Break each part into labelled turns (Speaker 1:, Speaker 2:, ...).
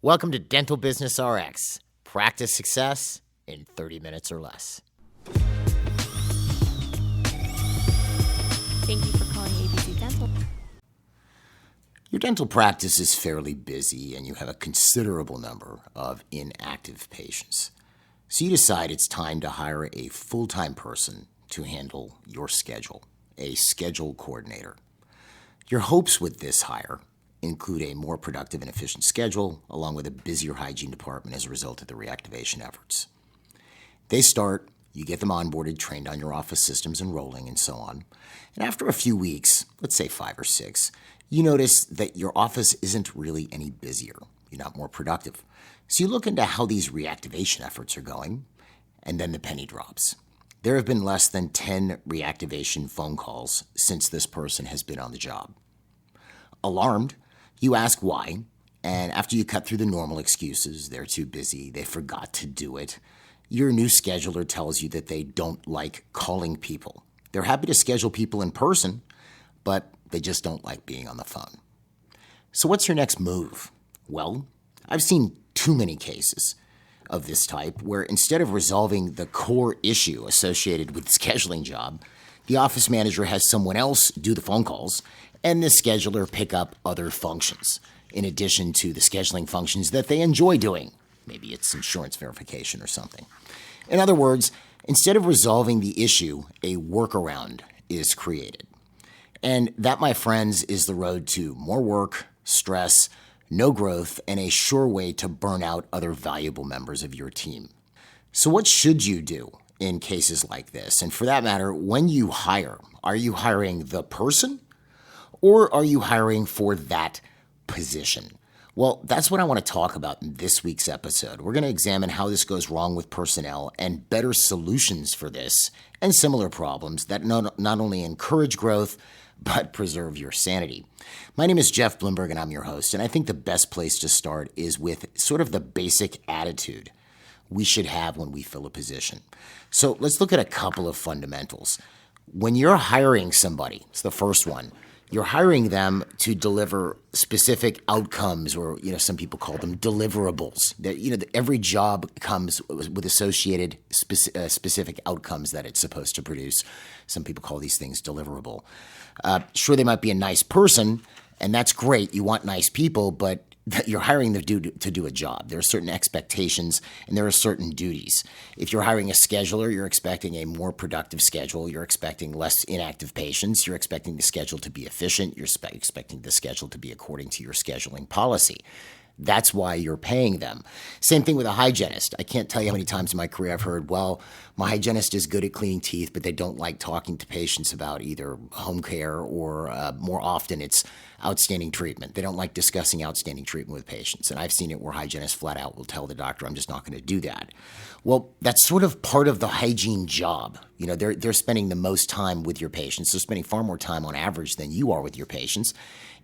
Speaker 1: Welcome to Dental Business RX. Practice success in 30 minutes or less.
Speaker 2: Thank you for calling ABC Dental.
Speaker 1: Your dental practice is fairly busy and you have a considerable number of inactive patients. So you decide it's time to hire a full-time person to handle your schedule, a schedule coordinator. Your hopes with this hire include a more productive and efficient schedule, along with a busier hygiene department as a result of the reactivation efforts. They start, you get them onboarded, trained on your office systems and rolling and so on. And after a few weeks, let's say 5 or 6, you notice that your office isn't really any busier. You're not more productive. So you look into how these reactivation efforts are going, and then the penny drops. There have been less than 10 reactivation phone calls since this person has been on the job. Alarmed, you ask why, and after you cut through the normal excuses, they're too busy, they forgot to do it, your new scheduler tells you that they don't like calling people. They're happy to schedule people in person, but they just don't like being on the phone. So what's your next move? Well, I've seen too many cases of this type where instead of resolving the core issue associated with the scheduling job, the office manager has someone else do the phone calls and the scheduler pick up other functions in addition to the scheduling functions that they enjoy doing. Maybe it's insurance verification or something. In other words, instead of resolving the issue, a workaround is created. And that, my friends, is the road to more work, stress, no growth, and a sure way to burn out other valuable members of your team. So what should you do in cases like this? And for that matter, when you hire, are you hiring the person or are you hiring for that position? Well, that's what I want to talk about in this week's episode. We're going to examine how this goes wrong with personnel and better solutions for this and similar problems that not only encourage growth, but preserve your sanity. My name is Jeff Bloomberg, and I'm your host, and I think the best place to start is with sort of the basic attitude we should have when we fill a position. So let's look at a couple of fundamentals. When you're hiring somebody, it's the first one, you're hiring them to deliver specific outcomes, or some people call them deliverables. That every job comes with associated specific outcomes that it's supposed to produce. Some people call these things deliverable. Sure, they might be a nice person, and that's great. You want nice people, but you're hiring them to do a job. There are certain expectations and there are certain duties. If you're hiring a scheduler, you're expecting a more productive schedule. You're expecting less inactive patients. You're expecting the schedule to be efficient. You're expecting the schedule to be according to your scheduling policy. That's why you're paying them. Same thing with a hygienist. I can't tell you how many times in my career I've heard, well, my hygienist is good at cleaning teeth, but they don't like talking to patients about either home care or more often it's outstanding treatment. They don't like discussing outstanding treatment with patients. And I've seen it where hygienists flat out will tell the doctor, I'm just not going to do that. Well, that's sort of part of the hygiene job. They're spending the most time with your patients. They're spending far more time on average than you are with your patients.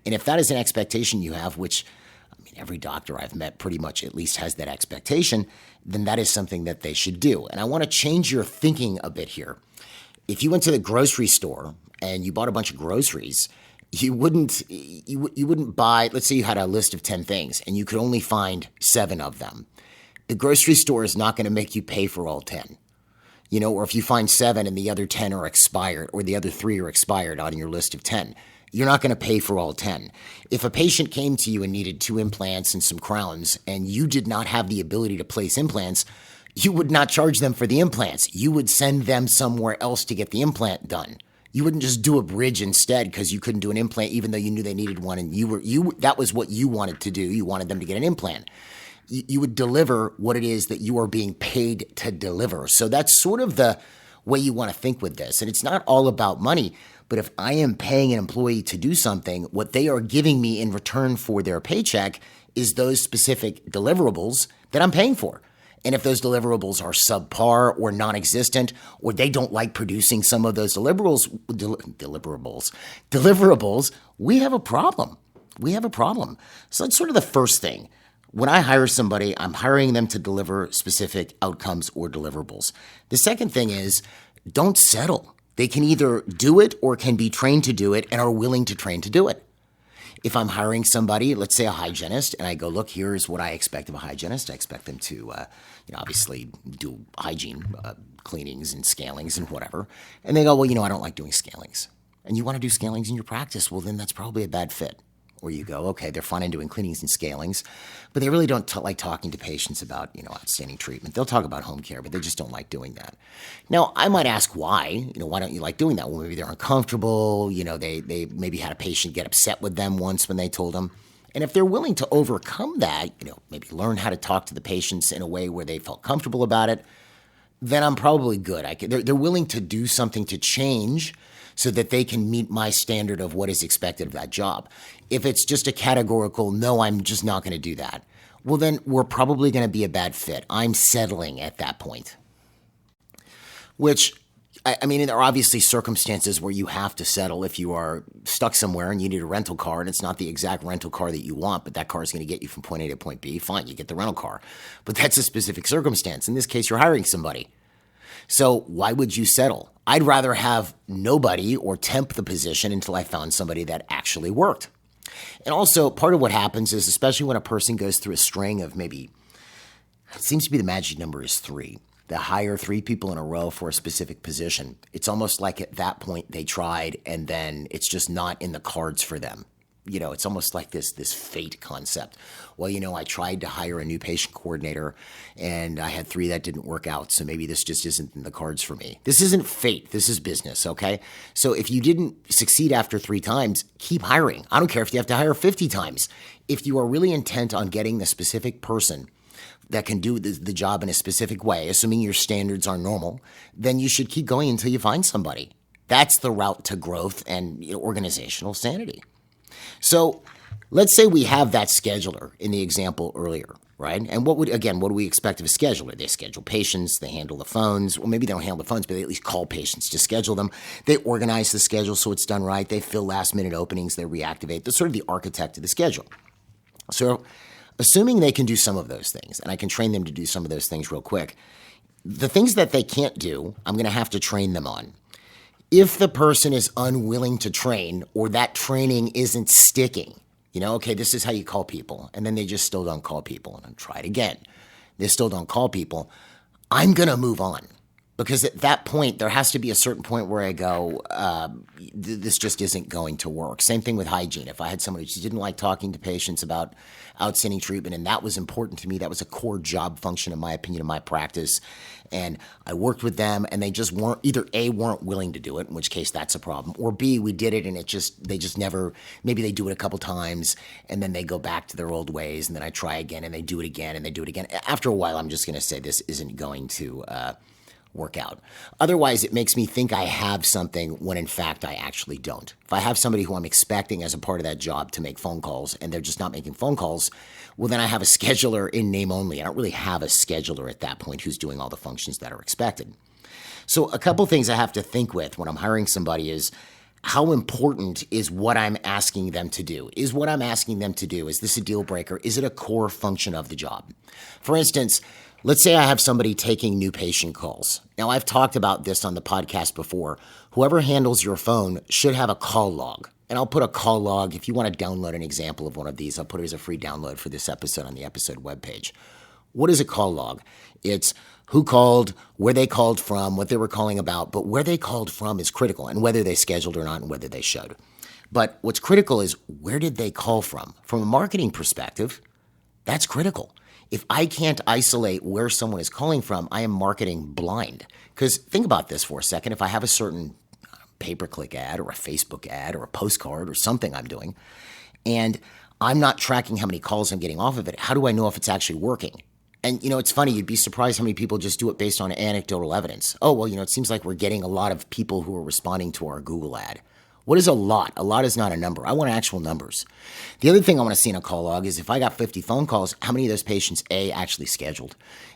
Speaker 1: And if that is an expectation you have, which every doctor I've met pretty much at least has that expectation, then that is something that they should do. And I want to change your thinking a bit here. If you went to the grocery store and you bought a bunch of groceries, you wouldn't buy, let's say you had a list of 10 things and you could only find 7 of them. The grocery store is not going to make you pay for all 10. Or if you find 7 and the other 10 are expired, or the other 3 are expired on your list of 10, you're not going to pay for all 10. If a patient came to you and needed 2 implants and some crowns, and you did not have the ability to place implants, you would not charge them for the implants. You would send them somewhere else to get the implant done. You wouldn't just do a bridge instead because you couldn't do an implant even though you knew they needed one, and that was what you wanted to do. You wanted them to get an implant. You would deliver what it is that you are being paid to deliver. So that's sort of the way you want to think with this. And it's not all about money. But if I am paying an employee to do something, what they are giving me in return for their paycheck is those specific deliverables that I'm paying for. And if those deliverables are subpar or non-existent, or they don't like producing some of those deliverables, we have a problem. So that's sort of the first thing. When I hire somebody, I'm hiring them to deliver specific outcomes or deliverables. The second thing is, don't settle. They can either do it or can be trained to do it and are willing to train to do it. If I'm hiring somebody, let's say a hygienist, and I go, look, here's what I expect of a hygienist. I expect them to, obviously do hygiene, cleanings and scalings and whatever. And they go, well, I don't like doing scalings. And you want to do scalings in your practice, well, then that's probably a bad fit. Or you go, okay, they're fine in doing cleanings and scalings, but they really don't like talking to patients about, outstanding treatment. They'll talk about home care, but they just don't like doing that. Now, I might ask why. Why don't you like doing that? Well, maybe they're uncomfortable. They maybe had a patient get upset with them once when they told them. And if they're willing to overcome that, maybe learn how to talk to the patients in a way where they felt comfortable about it, then I'm probably good. They're willing to do something to change so that they can meet my standard of what is expected of that job. If it's just a categorical, no, I'm just not going to do that, well, then we're probably going to be a bad fit. I'm settling at that point. Which, there are obviously circumstances where you have to settle if you are stuck somewhere and you need a rental car and it's not the exact rental car that you want, but that car is going to get you from point A to point B. Fine, you get the rental car. But that's a specific circumstance. In this case, you're hiring somebody. So why would you settle? I'd rather have nobody or temp the position until I found somebody that actually worked. And also, part of what happens is, especially when a person goes through a string of it seems to be the magic number is 3. They hire 3 people in a row for a specific position. It's almost like at that point they tried and then it's just not in the cards for them. It's almost like this fate concept. Well, I tried to hire a new patient coordinator and I had 3 that didn't work out. So maybe this just isn't in the cards for me. This isn't fate. This is business. Okay. So if you didn't succeed after 3 times, keep hiring. I don't care if you have to hire 50 times. If you are really intent on getting the specific person that can do the job in a specific way, assuming your standards are normal, then you should keep going until you find somebody. That's the route to growth and organizational sanity. So let's say we have that scheduler in the example earlier, right? And what do we expect of a scheduler? They schedule patients, they handle the phones. Well, maybe they don't handle the phones, but they at least call patients to schedule them. They organize the schedule so it's done right. They fill last-minute openings. They reactivate. They're sort of the architect of the schedule. So assuming they can do some of those things, and I can train them to do some of those things real quick, the things that they can't do, I'm going to have to train them on. If the person is unwilling to train or that training isn't sticking, okay, this is how you call people, and then they just still don't call people, and I'll try it again. They still don't call people. I'm going to move on because at that point, there has to be a certain point where I go, this just isn't going to work. Same thing with hygiene. If I had somebody who just didn't like talking to patients about outstanding treatment, and that was important to me, that was a core job function, in my opinion, in my practice, and I worked with them, and they just weren't willing to do it, in which case that's a problem, or B, we did it, and they just never, maybe they do it a couple times, and then they go back to their old ways, and then I try again, and they do it again, and they do it again. After a while, I'm just going to say this isn't going to work out. Otherwise, it makes me think I have something when in fact I actually don't. If I have somebody who I'm expecting as a part of that job to make phone calls and they're just not making phone calls, well, then I have a scheduler in name only. I don't really have a scheduler at that point who's doing all the functions that are expected. So a couple things I have to think with when I'm hiring somebody is, how important is what I'm asking them to do? Is what I'm asking them to do, is this a deal breaker? Is it a core function of the job? For instance, let's say I have somebody taking new patient calls. Now, I've talked about this on the podcast before. Whoever handles your phone should have a call log. And I'll put a call log. If you want to download an example of one of these, I'll put it as a free download for this episode on the episode webpage. What is a call log? It's who called, where they called from, what they were calling about, but where they called from is critical, and whether they scheduled or not and whether they showed. But what's critical is, where did they call from? From a marketing perspective, that's critical. If I can't isolate where someone is calling from, I am marketing blind. Because think about this for a second. If I have a certain pay-per-click ad or a Facebook ad or a postcard or something I'm doing, and I'm not tracking how many calls I'm getting off of it, how do I know if it's actually working? And, it's funny, you'd be surprised how many people just do it based on anecdotal evidence. Oh, well, it seems like we're getting a lot of people who are responding to our Google ad. What is a lot? A lot is not a number. I want actual numbers. The other thing I want to see in a call log is, if I got 50 phone calls, how many of those patients, A, actually scheduled,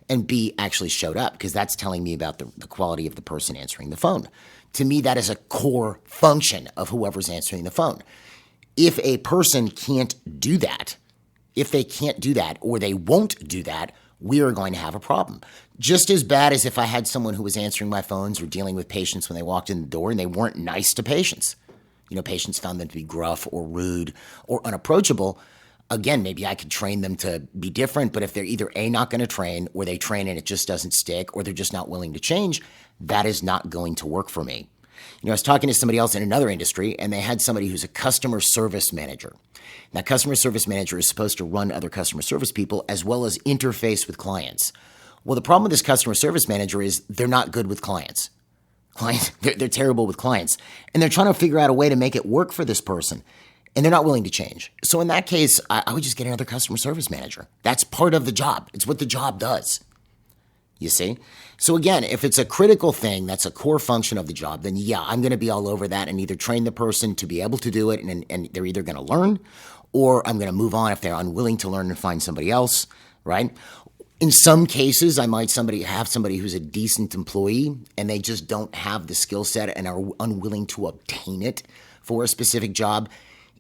Speaker 1: and B, actually showed up? Because that's telling me about the quality of the person answering the phone. To me, that is a core function of whoever's answering the phone. If a person can't do that, or they won't do that, we are going to have a problem. Just as bad as if I had someone who was answering my phones or dealing with patients when they walked in the door and they weren't nice to patients. Patients found them to be gruff or rude or unapproachable. Again, maybe I could train them to be different, but if they're either A, not going to train, or they train and it just doesn't stick, or they're just not willing to change, that is not going to work for me. I was talking to somebody else in another industry, and they had somebody who's a customer service manager. And that customer service manager is supposed to run other customer service people as well as interface with clients. Well, the problem with this customer service manager is they're not good with clients. They're terrible with clients. And they're trying to figure out a way to make it work for this person. And they're not willing to change. So in that case, I would just get another customer service manager. That's part of the job. It's what the job does. You see? So again, if it's a critical thing, that's a core function of the job, then yeah, I'm going to be all over that and either train the person to be able to do it and they're either going to learn, or I'm going to move on if they're unwilling to learn and find somebody else, right? In some cases, I might have somebody who's a decent employee and they just don't have the skill set and are unwilling to obtain it for a specific job.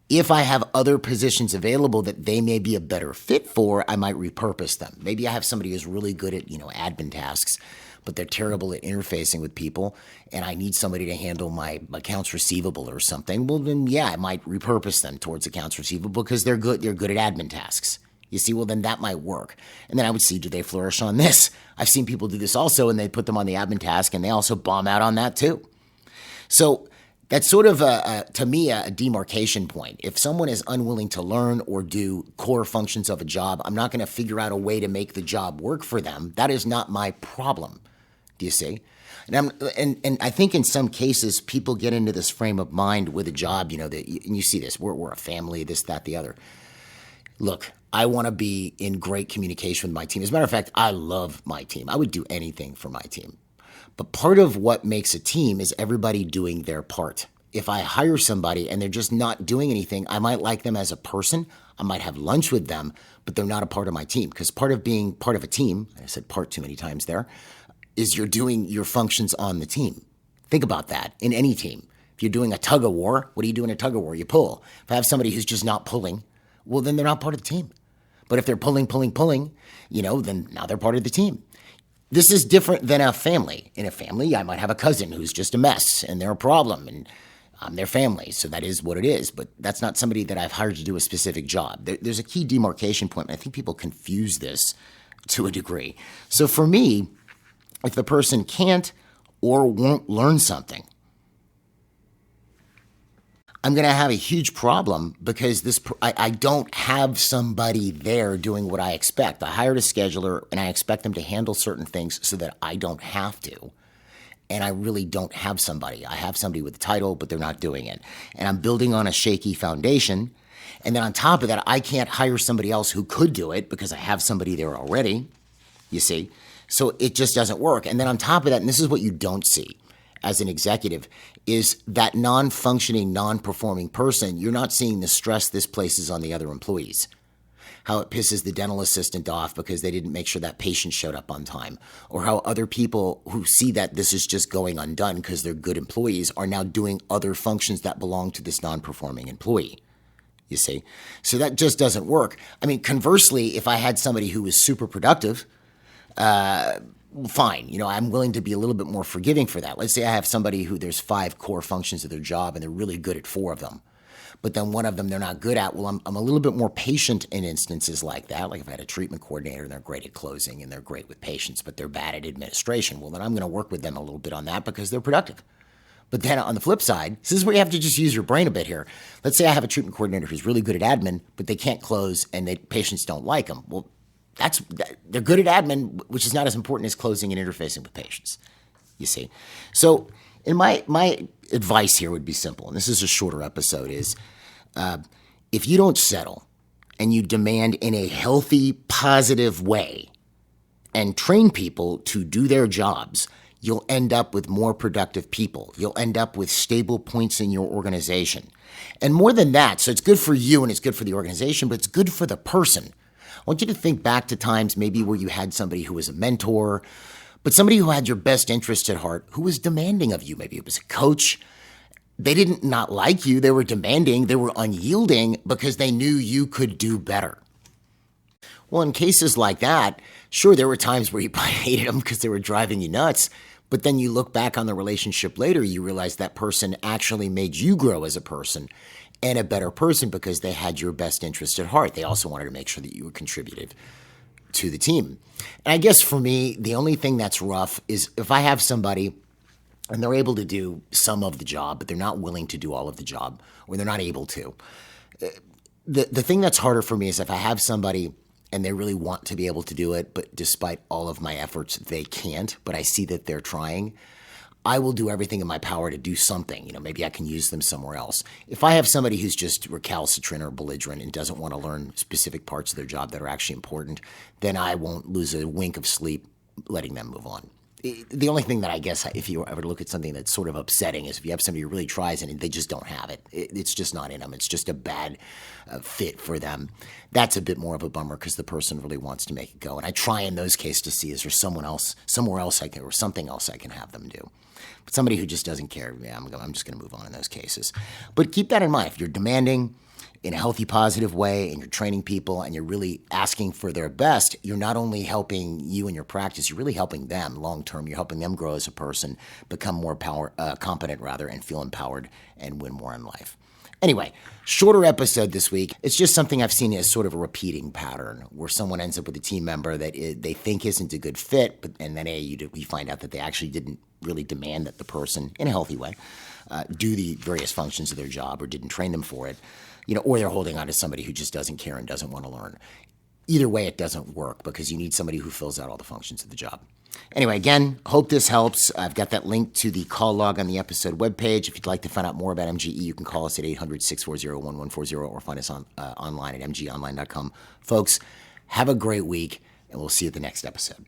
Speaker 1: If I have other positions available that they may be a better fit for, I might repurpose them. Maybe I have somebody who's really good at, admin tasks, but they're terrible at interfacing with people, and I need somebody to handle my accounts receivable or something. Well, then, yeah, I might repurpose them towards accounts receivable because they're good at admin tasks. You see, well, then that might work. And then I would see, do they flourish on this? I've seen people do this also, and they put them on the admin task, and they also bomb out on that too. So that's sort of, to me, a demarcation point. If someone is unwilling to learn or do core functions of a job, I'm not going to figure out a way to make the job work for them. That is not my problem. Do you see? And I think in some cases, people get into this frame of mind with a job, and you see this, we're a family, this, that, the other. Look, I want to be in great communication with my team. As a matter of fact, I love my team. I would do anything for my team. But part of what makes a team is everybody doing their part. If I hire somebody and they're just not doing anything, I might like them as a person. I might have lunch with them, but they're not a part of my team. Because part of being part of a team, I said part too many times there, is you're doing your functions on the team. Think about that in any team. If you're doing a tug of war, what do you do in a tug of war? You pull. If I have somebody who's just not pulling, well, then they're not part of the team. But if they're pulling, then now they're part of the team. This is different than a family. In a family, I might have a cousin who's just a mess and they're a problem and I'm their family. So that is what it is. But that's not somebody that I've hired to do a specific job. There's a key demarcation point. And I think people confuse this to a degree. So for me, if the person can't or won't learn something, I'm going to have a huge problem because I don't have somebody there doing what I expect. I hired a scheduler and I expect them to handle certain things so that I don't have to. And I really don't have somebody. I have somebody with a title, but they're not doing it. And I'm building on a shaky foundation. And then on top of that, I can't hire somebody else who could do it because I have somebody there already, you see. So it just doesn't work. And then on top of that, and this is what you don't see as an executive, is that non-functioning, non-performing person, you're not seeing the stress this places on the other employees. How it pisses the dental assistant off because they didn't make sure that patient showed up on time. Or how other people who see that this is just going undone because they're good employees are now doing other functions that belong to this non-performing employee. You see? So that just doesn't work. I mean, conversely, if I had somebody who was super productive, fine. I'm willing to be a little bit more forgiving for that. Let's say I have somebody who there's 5 core functions of their job and they're really good at 4 of them. But then one of them they're not good at. Well, I'm a little bit more patient in instances like that. Like if I had a treatment coordinator and they're great at closing and they're great with patients, but they're bad at administration. Well, then I'm going to work with them a little bit on that because they're productive. But then on the flip side, this is where you have to just use your brain a bit here. Let's say I have a treatment coordinator who's really good at admin, but they can't close and patients don't like them. Well, they're good at admin, which is not as important as closing and interfacing with patients, you see. So in my advice here would be simple, and this is a shorter episode, is if you don't settle and you demand in a healthy, positive way and train people to do their jobs, you'll end up with more productive people. You'll end up with stable points in your organization. And more than that, so it's good for you and it's good for the organization, but it's good for the person. I want you to think back to times maybe where you had somebody who was a mentor, but somebody who had your best interests at heart, who was demanding of you. Maybe it was a coach. They didn't not like you. They were demanding. They were unyielding because they knew you could do better. Well, in cases like that, sure, there were times where you probably hated them because they were driving you nuts, But then you look back on the relationship later, you realize that person actually made you grow as a person and a better person because they had your best interest at heart. They also wanted to make sure that you were contributive to the team. And I guess for me, the only thing that's rough is if I have somebody and they're able to do some of the job, but they're not willing to do all of the job, or they're not able to. The thing that's harder for me is if I have somebody and they really want to be able to do it, but despite all of my efforts, they can't, but I see that they're trying. I will do everything in my power to do something. Maybe I can use them somewhere else. If I have somebody who's just recalcitrant or belligerent and doesn't want to learn specific parts of their job that are actually important, then I won't lose a wink of sleep letting them move on. The only thing that I guess, if you ever look at something that's sort of upsetting, is if you have somebody who really tries and they just don't have it. It's just not in them. It's just a bad fit for them. That's a bit more of a bummer because the person really wants to make it go. And I try in those cases to see, is there somewhere else I can, or something else I can have them do. But somebody who just doesn't care, I'm just going to move on in those cases. But keep that in mind. If you're demanding in a healthy, positive way, and you're training people and you're really asking for their best, you're not only helping you in your practice, you're really helping them long term. You're helping them grow as a person, become more competent, and feel empowered and win more in life. Anyway, shorter episode this week. It's just something I've seen as sort of a repeating pattern where someone ends up with a team member that they think isn't a good fit, and then you find out that they actually didn't really demand that the person, in a healthy way, do the various functions of their job or didn't train them for it. Or they're holding on to somebody who just doesn't care and doesn't want to learn. Either way, it doesn't work because you need somebody who fills out all the functions of the job. Anyway, again, hope this helps. I've got that link to the call log on the episode webpage. If you'd like to find out more about MGE, you can call us at 800-640-1140 or find us online at mgonline.com. Folks, have a great week, and we'll see you at the next episode.